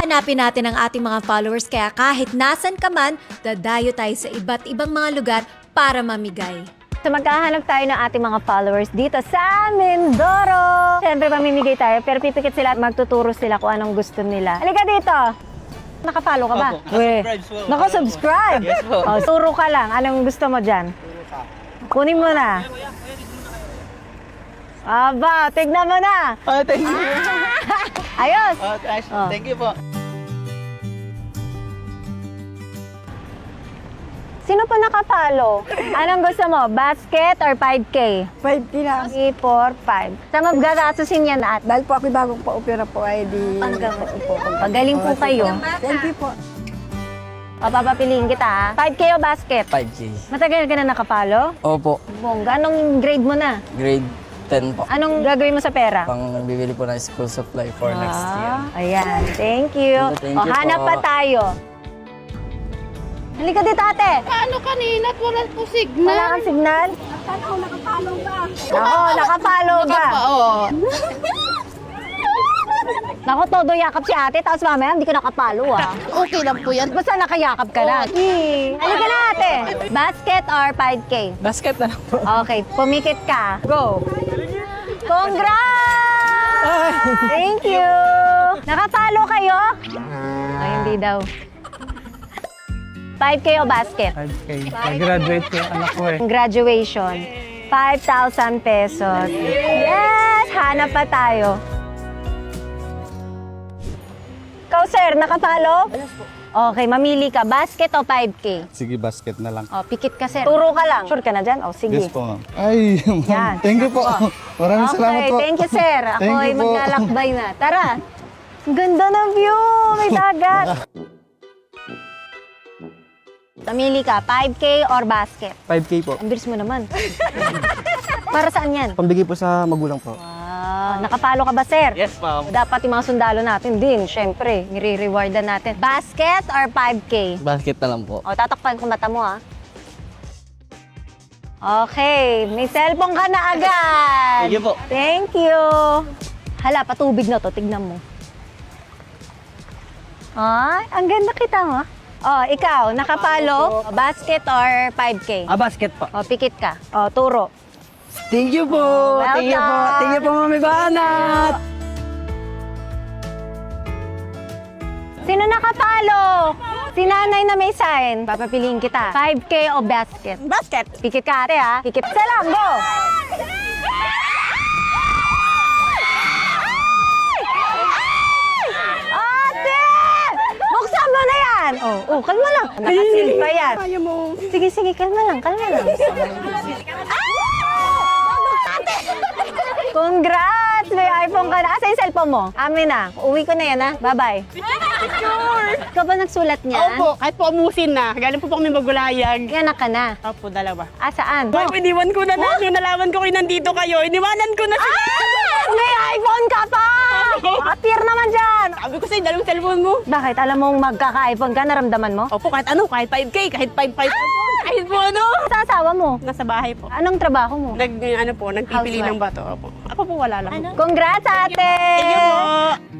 Hahanapin natin ang ating mga followers kaya kahit nasan ka man, dadayo tayo sa iba't ibang mga lugar para mamigay. So maghahanap tayo ng ating mga followers dito sa Mindoro. Siyempre mamimigay tayo pero pipikit sila at magtuturo sila kung anong gusto nila. Halika dito! Naka-follow ka ba? Opo, nakasubscribe po. Naka-subscribe? Yes po. Oh, turo ka lang. Anong gusto mo dyan? Kunin mo na. Aba, tignan mo na. Thank you. Ayos! Thank you po. Sino po nakapalo? Anong gusto mo? Basket or 5K? 5K na. 3, 4, 5. Saan mo gagastusin yan at? Dahil po ako bagong pa-opera po ay di... Pagaling po kayo. Thank you po. Papapiliin kita ha. 5K o basket? 5K. Matagal ka na nakapalo? Opo, Bongga, anong grade mo na? grade 10 po. Anong gagawin mo sa pera? Pang bibili po ng school supply for next year. Ayan, thank you. Thank you Hanap po. pa tayo. Halika dito ate. Paano kanina at wala po Wala signal? kang signal? Ako, nakapalo ka. Oo. Naku, todo yakap si ate, tapos mamaya hindi ka nakapalo ah. Okay lang po yan. Basta nakayakap ka na. Halika na ate. Basket or 5K? Basket na lang po. Okay, pumikit ka. Go! Congrats! Thank you! Nakapalo kayo? Ay, hindi daw. 5K o basket? 5K. Nag-graduate ko yung anak ko eh. Graduation. 5,000 pesos. Yes! Hanap pa tayo. Ikaw, sir, nakapalo? Okay, mamili ka. Basket o 5K? Sige, basket na lang. O, pikit ka, sir. Turo ka lang. Sure ka na dyan? O, sige. Yes po, ma'am. Ay, Yan. ma'am. Thank you po. Maraming salamat po. Thank you, sir. Ako Thank ay you po. maglalakbay na. Tara! Ang ganda ng view! May dagat! Pamili ka, 5K or basket? 5K po. Ang bilis mo naman. Para saan yan? Pambigay po sa magulang po. Nakapalo ka ba, sir? Yes, ma'am. Dapat yung mga sundalo natin din, syempre, nire-rewardan natin. Basket or 5K? Basket na lang po. O, tatakpan ko mata mo, ha? Okay, may cellphone ka na agad. Thank you po. Thank you. Hala, patubig na to, tignan mo. Ay, ang ganda kita, ha? Oh, ikaw, nakapalo, basket or 5K? Basket po. O, pikit ka. O, turo. Thank you po. Thank you po. Welcome. Thank you po, Mami Banat. Sino nakapalo? Si nanay na may sign. Papapiliin kita. 5K o basket? Basket. Pikit ka ate ha. Pikit. Isa lang, go! Ate! Buksan mo na yan! Oh, kalma lang. Nakasil pa yan. Kaya mo. Sige, sige, kalma lang, kalma lang. Congrats! May iPhone ka na. Asa yung cellphone mo? Amin na. Uwi ko na yan ha. Bye-bye. Ikaw ba nagsulat niyan? Opo, kahit po amusin na. Galing po kami magulayag. Yan ka na. Opo, dalawa. Ah, saan? Ay, iniwan ko na nung nalaman ko kayo nandito kayo. Iniwanan ko na sila. May iPhone ka pa! Appear naman dyan! Sabi ko sa'yo, dalawang cellphone mo. Bakit? Alam mong magkaka-iPhone ka, naramdaman mo? Opo, kahit ano, kahit 5K, kahit 5,500. Kahit po ano. Sa asawa mo? Nasa bahay po. Anong trabaho mo? Nagpipili Housewife. ng bato. Opo. Ako po wala lang. Congrats, ate! Thank you po.